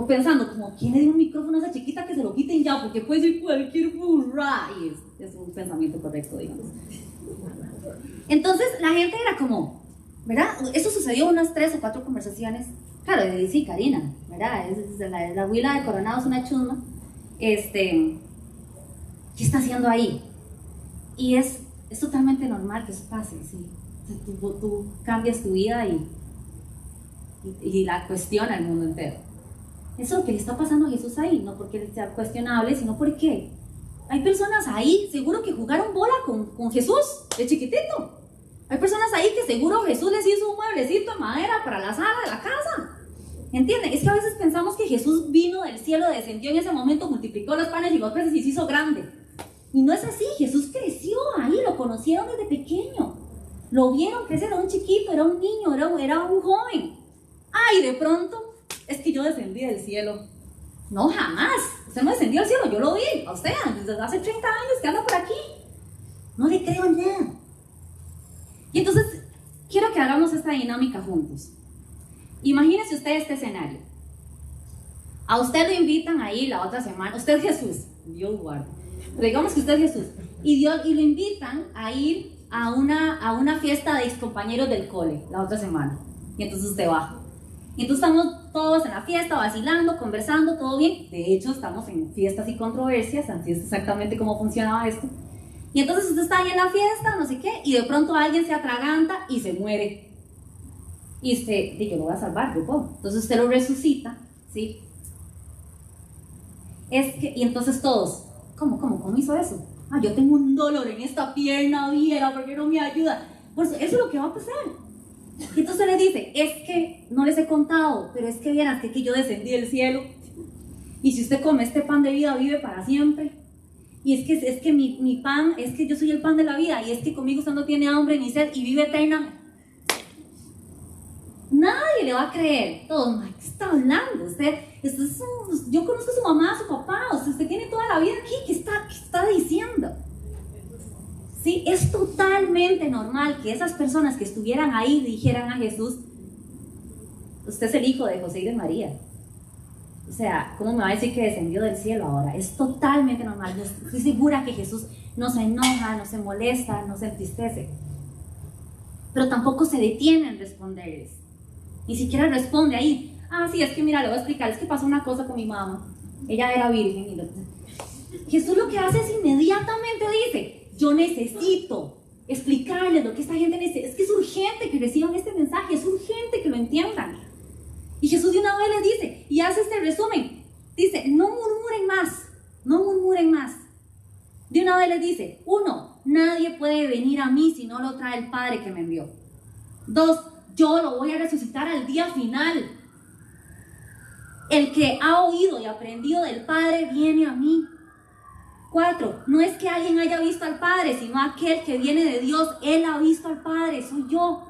pensando, como, ¿quién le dio un micrófono a esa chiquita que se lo quiten ya? Porque puede ser cualquier burra. Y es un pensamiento correcto, digamos. Entonces, la gente era como, ¿verdad? Eso sucedió unas 3 o 4 conversaciones. Claro, sí, Karina, ¿verdad? La abuela de Coronado es una chusma. ¿Qué está haciendo ahí? Y es totalmente normal que eso pase, ¿sí? Tú cambias tu vida y la cuestiona el mundo entero. Eso es lo que le está pasando a Jesús ahí, no porque sea cuestionable, sino porque hay personas ahí, seguro que jugaron bola con Jesús de chiquitito. Hay personas ahí que seguro Jesús les hizo un mueblecito de madera para la sala de la casa. ¿Entienden? Es que a veces pensamos que Jesús vino del cielo, descendió en ese momento, multiplicó los panes y los peces y se hizo grande. Y no es así. Jesús creció ahí, lo conocieron desde pequeño. Lo vieron crecer, era un chiquito, era un niño, era un joven. Y de pronto, es que yo descendí del cielo. No, jamás. Usted no descendió al cielo, yo lo vi. A usted, desde hace 30 años que anda por aquí. No le creo nada. Y entonces, quiero que hagamos esta dinámica juntos. Imagínese usted este escenario. A usted lo invitan ahí la otra semana. Usted es Jesús. Dios guarde. Pero digamos que usted es Jesús. Y lo invitan a ir a una fiesta de excompañeros del cole la otra semana. Y entonces usted va. Y entonces estamos todos en la fiesta, vacilando, conversando, todo bien. De hecho, estamos en fiestas y controversias. Así es exactamente cómo funcionaba esto. Y entonces usted está ahí en la fiesta, no sé qué, y de pronto alguien se atraganta y se muere. Y usted dice, yo lo voy a salvar, yo puedo. Entonces usted lo resucita, ¿sí? Y entonces todos, ¿cómo hizo eso? Yo tengo un dolor en esta pierna, viera, ¿por qué no me ayuda? Pues eso es lo que va a pasar. Y entonces le dice, es que no les he contado, pero es que vieran que yo descendí del cielo. Y si usted come este pan de vida, vive para siempre. Y es que mi pan, es que yo soy el pan de la vida. Y es que conmigo usted no tiene hambre ni sed y vive eternamente. Nadie le va a creer. Todos, ¿qué está hablando? Yo conozco a su mamá, a su papá. Usted tiene toda la vida aquí. ¿Qué está diciendo? Sí, es totalmente normal que esas personas que estuvieran ahí dijeran a Jesús, usted es el hijo de José y de María. O sea, ¿cómo me va a decir que descendió del cielo ahora? Es totalmente normal. Yo estoy segura que Jesús no se enoja, no se molesta, no se entristece. Pero tampoco se detiene en responderles. Ni siquiera responde ahí. Sí, es que mira, le voy a explicar. Es que pasó una cosa con mi mamá. Ella era virgen. Jesús lo que hace es inmediatamente dice, yo necesito explicarles lo que esta gente necesita. Es que es urgente que reciban este mensaje. Es urgente que lo entiendan. Y Jesús de una vez les dice, y hace este resumen, dice, no murmuren más. De una vez les dice, 1, nadie puede venir a mí si no lo trae el Padre que me envió. 2, yo lo voy a resucitar al día final. El que ha oído y aprendido del Padre viene a mí. 4, no es que alguien haya visto al Padre, sino aquel que viene de Dios, él ha visto al Padre, soy yo.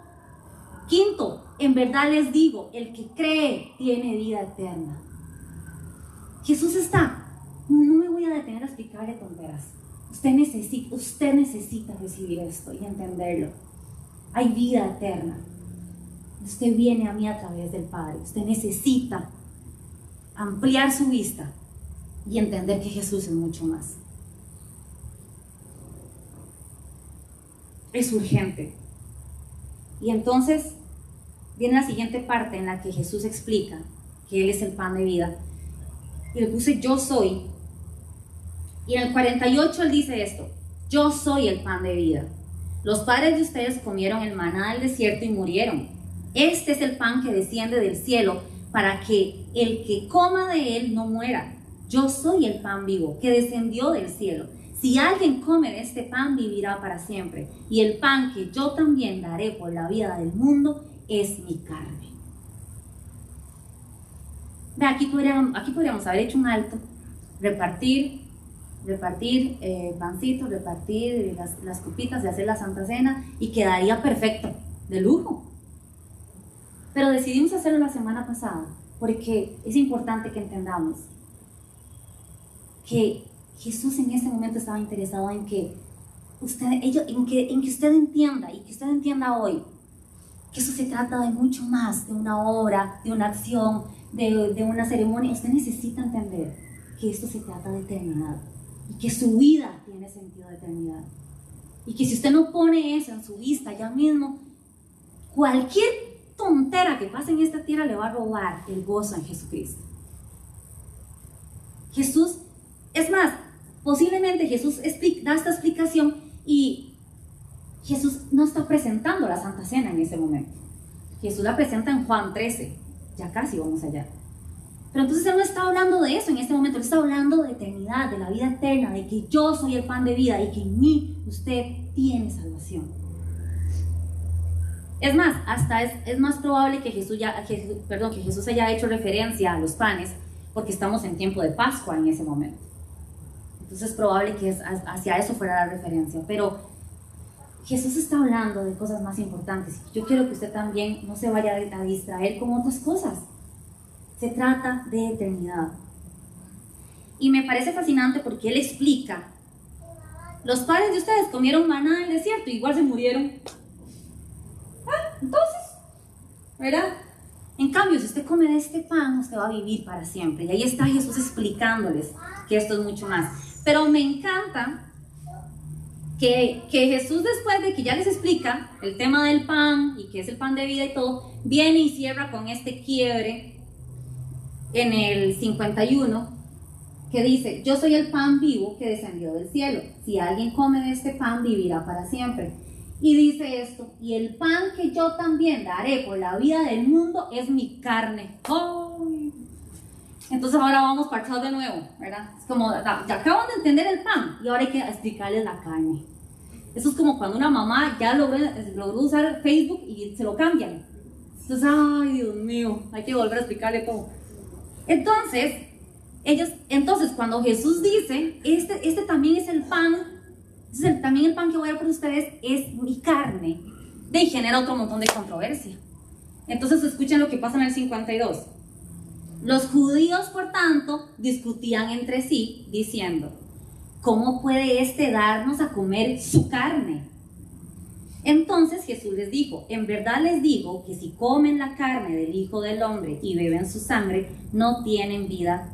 5, en verdad les digo, el que cree tiene vida eterna. Jesús no me voy a detener a explicarle tonteras. Usted necesita recibir esto y entenderlo. Hay vida eterna. Usted viene a mí a través del Padre. Usted necesita ampliar su vista y entender que Jesús es mucho más. Es urgente. Y entonces viene la siguiente parte en la que Jesús explica que Él es el pan de vida. Y le puse yo soy. Y en el 48 Él dice esto: yo soy el pan de vida. Los padres de ustedes comieron el maná del desierto y murieron. Este es el pan que desciende del cielo para que el que coma de él no muera. Yo soy el pan vivo que descendió del cielo. Si alguien come de este pan, vivirá para siempre. Y el pan que yo también daré por la vida del mundo es mi carne. Ve, aquí podríamos haber hecho un alto, repartir pancitos, repartir las copitas de hacer la Santa Cena y quedaría perfecto, de lujo. Pero decidimos hacerlo la semana pasada porque es importante que entendamos que Jesús en ese momento estaba interesado en que usted entienda y que usted entienda hoy que eso se trata de mucho más, de una obra, de una acción, de una ceremonia. Usted necesita entender que esto se trata de eternidad y que su vida tiene sentido de eternidad. Y que si usted no pone eso en su vista ya mismo, cualquier tontera que pase en esta tierra le va a robar el gozo en Jesucristo. Jesús, es más, posiblemente Jesús da esta explicación y Jesús no está presentando la Santa Cena en ese momento. Jesús la presenta en Juan 13, ya casi vamos allá. Pero entonces Él no está hablando de eso en este momento, Él está hablando de eternidad, de la vida eterna, de que yo soy el pan de vida y que en mí usted tiene salvación. Es más, hasta es más probable que Jesús haya hecho referencia a los panes, porque estamos en tiempo de Pascua en ese momento. Entonces es probable que hacia eso fuera la referencia, pero Jesús está hablando de cosas más importantes. Yo quiero que usted también no se vaya a distraer con otras cosas. Se trata de eternidad. Y me parece fascinante porque Él explica, los padres de ustedes comieron maná en el desierto, igual se murieron. Entonces, ¿verdad? En cambio, si usted come de este pan, usted va a vivir para siempre. Y ahí está Jesús explicándoles que esto es mucho más. Pero me encanta que Jesús, después de que ya les explica el tema del pan y que es el pan de vida y todo, viene y cierra con este quiebre en el 51, que dice: yo soy el pan vivo que descendió del cielo. Si alguien come de este pan, vivirá para siempre. Y dice esto: y el pan que yo también daré por la vida del mundo es mi carne. ¡Ay! Entonces ahora vamos para atrás de nuevo, ¿verdad? Es como, ya acaban de entender el pan y ahora hay que explicarles la carne. Eso es como cuando una mamá ya logró usar Facebook y se lo cambian. Entonces, ay, Dios mío, hay que volver a explicarle todo. Entonces cuando Jesús dice, este también es el pan, también el pan que voy a dar por ustedes es mi carne, de genera otro montón de controversia. Entonces escuchen lo que pasa en el 52. Los judíos, por tanto, discutían entre sí, diciendo: ¿cómo puede darnos a comer su carne? Entonces Jesús les dijo: en verdad les digo que si comen la carne del Hijo del Hombre y beben su sangre, no tienen vida.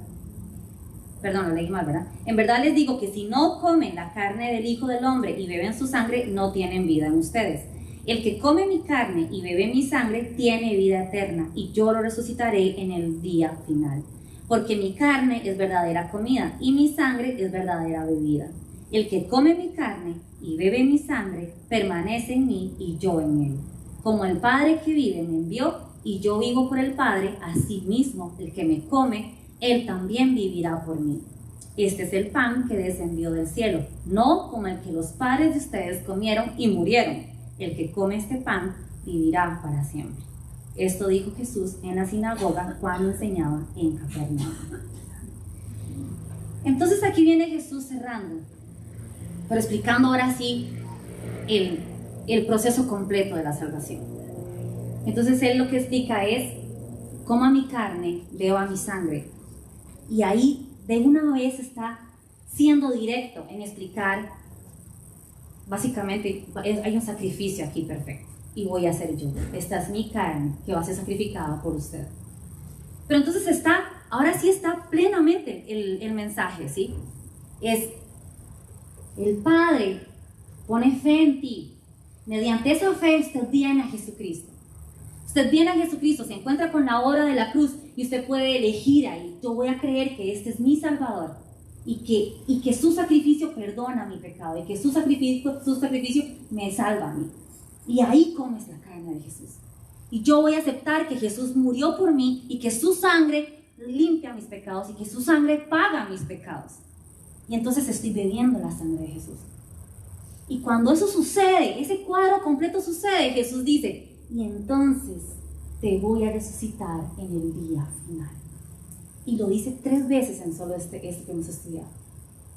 Perdón, lo leí mal, ¿verdad? En verdad les digo que si no comen la carne del Hijo del Hombre y beben su sangre, no tienen vida en ustedes. El que come mi carne y bebe mi sangre tiene vida eterna, y yo lo resucitaré en el día final. Porque mi carne es verdadera comida y mi sangre es verdadera bebida. El que come mi carne y bebe mi sangre permanece en mí y yo en él. Como el Padre que vive me envió y yo vivo por el Padre, así mismo el que me come, él también vivirá por mí. Este es el pan que descendió del cielo, no como el que los padres de ustedes comieron y murieron. El que come este pan vivirá para siempre. Esto dijo Jesús en la sinagoga cuando enseñaba en Capernaum. Entonces aquí viene Jesús cerrando, pero explicando ahora sí el proceso completo de la salvación. Entonces Él lo que explica es: coma mi carne, beba mi sangre. Y ahí de una vez está siendo directo en explicar, básicamente hay un sacrificio aquí perfecto y voy a ser yo. Esta es mi carne que va a ser sacrificada por usted. Pero entonces ahora sí está plenamente el mensaje, ¿sí? Es: el Padre pone fe en ti. Mediante esa fe usted viene a Jesucristo. Usted viene a Jesucristo, se encuentra con la obra de la cruz y usted puede elegir ahí: yo voy a creer que este es mi Salvador y que su sacrificio perdona mi pecado y que su sacrificio me salva a mí. Y ahí comes la carne de Jesús. Y yo voy a aceptar que Jesús murió por mí y que su sangre limpia mis pecados y que su sangre paga mis pecados. Y entonces estoy bebiendo la sangre de Jesús. Y cuando eso sucede, ese cuadro completo sucede, Jesús dice: y entonces te voy a resucitar en el día final. Y lo dice 3 veces en solo este que hemos estudiado.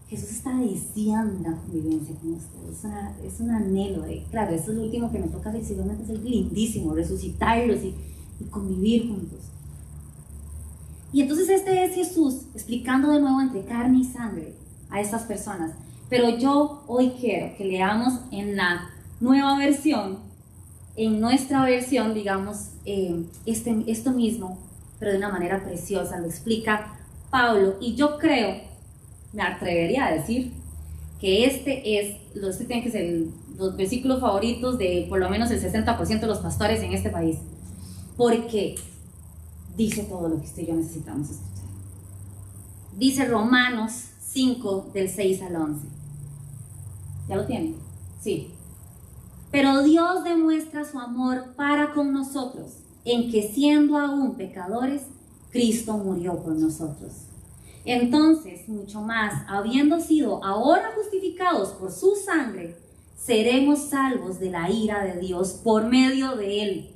Jesús está deseando la convivencia con ustedes. Es un anhelo claro, esto es lo último que me toca hacer, seguramente es lindísimo, resucitarlos y convivir juntos. Y entonces este es Jesús explicando de nuevo entre carne y sangre a estas personas. Pero yo hoy quiero que leamos en la nueva versión, en nuestra versión, digamos, esto mismo, pero de una manera preciosa. Lo explica Pablo, y yo creo, me atrevería a decir, que tienen que ser los versículos favoritos de por lo menos el 60% de los pastores en este país, porque dice todo lo que usted y yo necesitamos escuchar. Dice Romanos 5 del 6 al 11. ¿Ya lo tienen? Sí. Pero Dios demuestra su amor para con nosotros, en que siendo aún pecadores, Cristo murió por nosotros. Entonces, mucho más, habiendo sido ahora justificados por su sangre, seremos salvos de la ira de Dios por medio de él.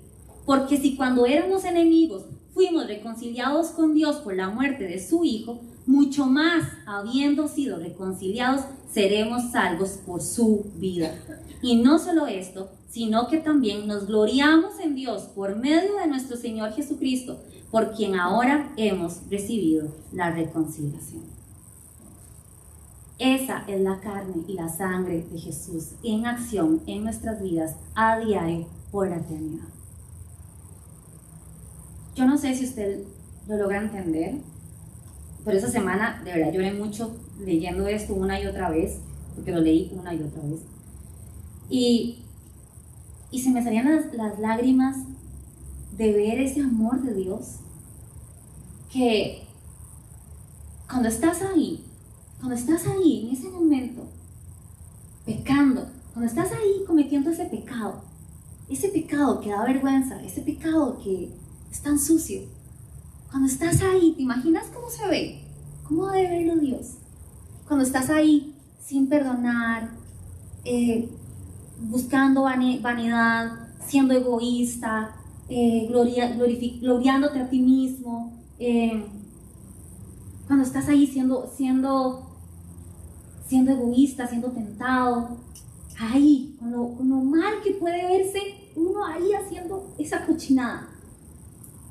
Porque si cuando éramos enemigos fuimos reconciliados con Dios por la muerte de su Hijo, mucho más, habiendo sido reconciliados, seremos salvos por su vida. Y no solo esto, sino que también nos gloriamos en Dios por medio de nuestro Señor Jesucristo, por quien ahora hemos recibido la reconciliación. Esa es la carne y la sangre de Jesús en acción en nuestras vidas a diario por la eternidad. Yo no sé si usted lo logra entender, pero esa semana de verdad lloré mucho leyendo esto una y otra vez, porque lo leí una y otra vez. Y se me salían las lágrimas de ver ese amor de Dios, que cuando estás ahí en ese momento, pecando, cuando estás ahí cometiendo ese pecado que da vergüenza, ese pecado que es tan sucio, cuando estás ahí, ¿te imaginas cómo se ve? ¿Cómo debe verlo Dios? Cuando estás ahí sin perdonar, buscando vanidad, siendo egoísta, gloriándote a ti mismo, cuando estás ahí siendo egoísta, siendo tentado, ahí, con lo mal que puede verse uno ahí haciendo esa cochinada.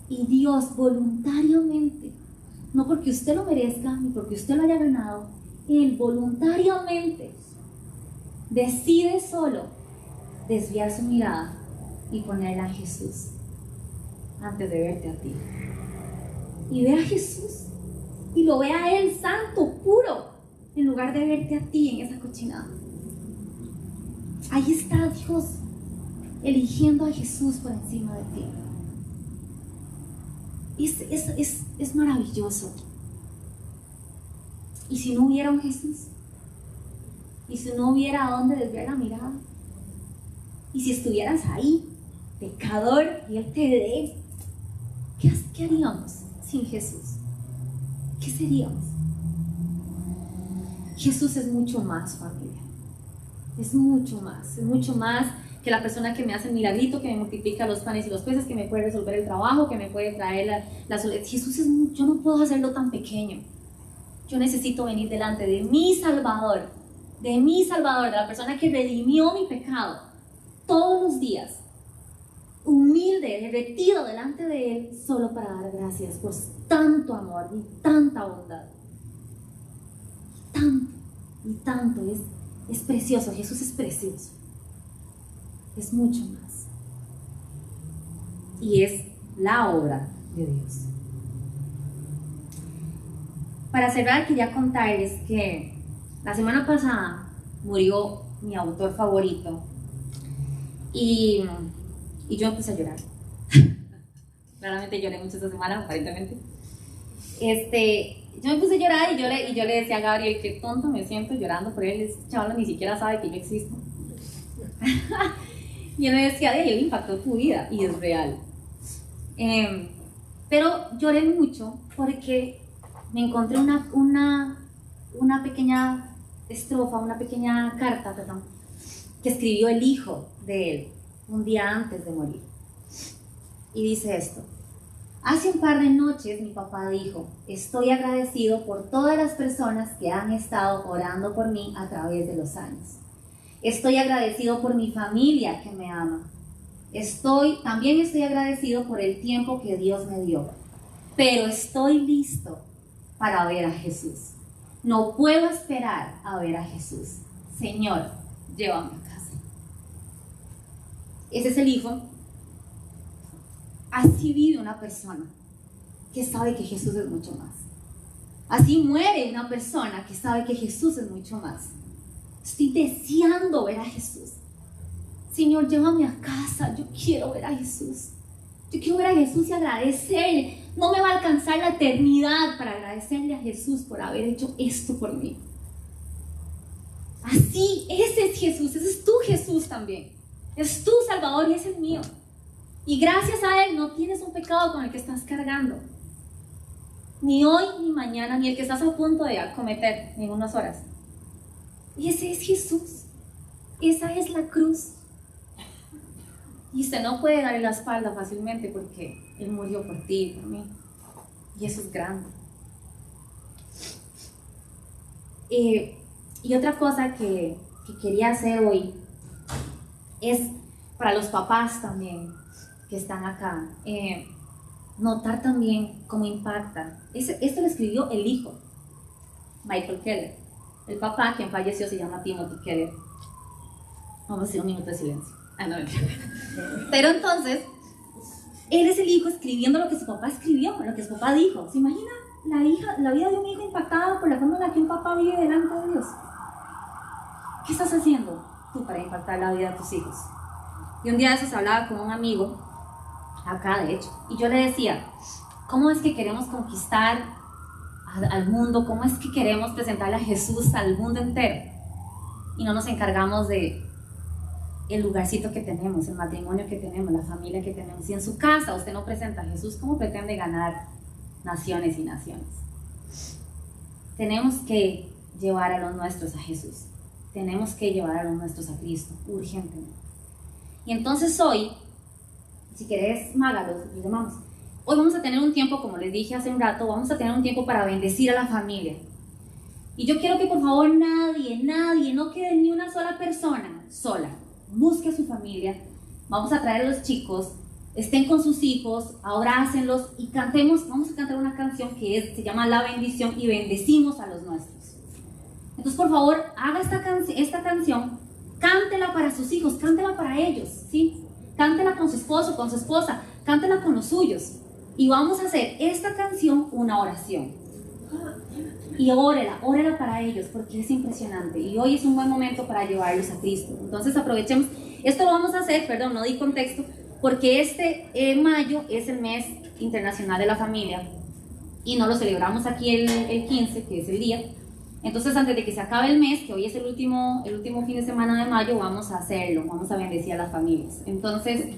Y Dios voluntariamente, no porque usted lo merezca, ni porque usted lo haya ganado, Él voluntariamente decide solo desviar su mirada y ponerla en Jesús antes de verte a ti. Y ve a Jesús y lo ve a Él santo, puro, en lugar de verte a ti en esa cochinada. Ahí está Dios eligiendo a Jesús por encima de ti. Es maravilloso. ¿Y si no hubiera un Jesús? ¿Y si no hubiera a dónde desviar la mirada? ¿Y si estuvieras ahí, pecador, y Él te ve? ¿Qué haríamos sin Jesús? ¿Qué seríamos? Jesús es mucho más, familia. Es mucho más que la persona que me hace el milagrito, que me multiplica los panes y los peces, que me puede resolver el trabajo, que me puede traer la soledad. Jesús yo no puedo hacerlo tan pequeño. Yo necesito venir delante de mi Salvador, de la persona que redimió mi pecado, todos los días, humilde, derretido delante de Él, solo para dar gracias por tanto amor y tanta bondad. Y tanto, es precioso. Jesús es precioso. Es mucho más. Y es la obra de Dios. Para cerrar, quería contarles que la semana pasada murió mi autor favorito y yo empecé a llorar. Claramente lloré mucho esta semana, aparentemente. Yo me puse a llorar y yo le decía a Gabriel, qué tonto me siento llorando por él. Este chaval ni siquiera sabe que yo existo. Y él me decía, él impactó tu vida, y es real. Pero lloré mucho porque me encontré una pequeña estrofa, una pequeña carta, que escribió el hijo de él un día antes de morir. Y dice esto: hace un par de noches mi papá dijo, estoy agradecido por todas las personas que han estado orando por mí a través de los años. Estoy agradecido por mi familia que me ama. También estoy agradecido por el tiempo que Dios me dio. Pero estoy listo para ver a Jesús. No puedo esperar a ver a Jesús. Señor, llévame a casa. Ese es el hijo. Así vive una persona que sabe que Jesús es mucho más. Así muere una persona que sabe que Jesús es mucho más. Estoy deseando ver a Jesús. Señor, llévame a casa. Yo quiero ver a Jesús. Yo quiero ver a Jesús y agradecerle. No me va a alcanzar la eternidad para agradecerle a Jesús por haber hecho esto por mí. Así, ese es Jesús, ese es tu Jesús también. Es tu Salvador y es el mío. Y gracias a Él no tienes un pecado con el que estás cargando. Ni hoy, ni mañana, ni el que estás a punto de cometer en unas horas. Y ese es Jesús. Esa es la cruz. Y usted no puede darle la espalda fácilmente porque Él murió por ti y por mí. Y eso es grande. Y otra cosa que quería hacer hoy es para los papás también que están acá. Notar también cómo impacta. Esto lo escribió el hijo, Michael Keller. El papá, quien falleció, se llama Timothy Keller. Vamos a hacer un minuto de silencio. No. Pero entonces, él es el hijo escribiendo lo que su papá escribió, lo que su papá dijo. ¿Se imagina la vida de un hijo impactada por la forma en la que un papá vive delante de Dios? ¿Qué estás haciendo tú para impactar la vida de tus hijos? Y un día de esos hablaba con un amigo, acá de hecho, y yo le decía, ¿cómo es que queremos conquistar al mundo? ¿Cómo es que queremos presentarle a Jesús al mundo entero? Y no nos encargamos de el lugarcito que tenemos, el matrimonio que tenemos, la familia que tenemos. Si en su casa usted no presenta a Jesús, ¿cómo pretende ganar naciones y naciones? Tenemos que llevar a los nuestros a Jesús. Tenemos que llevar a los nuestros a Cristo, urgentemente. Y entonces hoy, si querés, Maga, los llamamos. Hoy vamos a tener un tiempo, como les dije hace un rato, vamos a tener un tiempo para bendecir a la familia. Y yo quiero que por favor nadie, no quede ni una sola persona sola. Busque a su familia, vamos a traer a los chicos, estén con sus hijos, abrácenlos y cantemos. Vamos a cantar una canción que se llama La Bendición y bendecimos a los nuestros. Entonces por favor haga esta canción, cántela para sus hijos, cántela para ellos, ¿sí? Cántela con su esposo, con su esposa, cántela con los suyos y vamos a hacer esta canción una oración. Y órela para ellos porque es impresionante y hoy es un buen momento para llevarlos a Cristo. Entonces aprovechemos, esto lo vamos a hacer, perdón, no di contexto, porque mayo es el mes internacional de la familia y no lo celebramos aquí el 15, que es el día. Entonces antes de que se acabe el mes, que hoy es el último fin de semana de mayo, vamos a hacerlo, vamos a bendecir a las familias. Entonces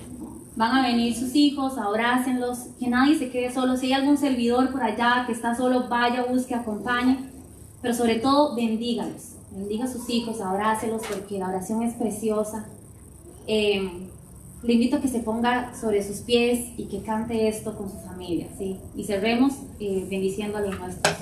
van a venir sus hijos, abrácenlos, que nadie se quede solo. Si hay algún servidor por allá que está solo, vaya, busque, acompañe, pero sobre todo bendígalos, bendiga a sus hijos, abrácelos porque la oración es preciosa. Le invito a que se ponga sobre sus pies y que cante esto con su familia, ¿sí? Y cerremos bendiciendo a los nuestros.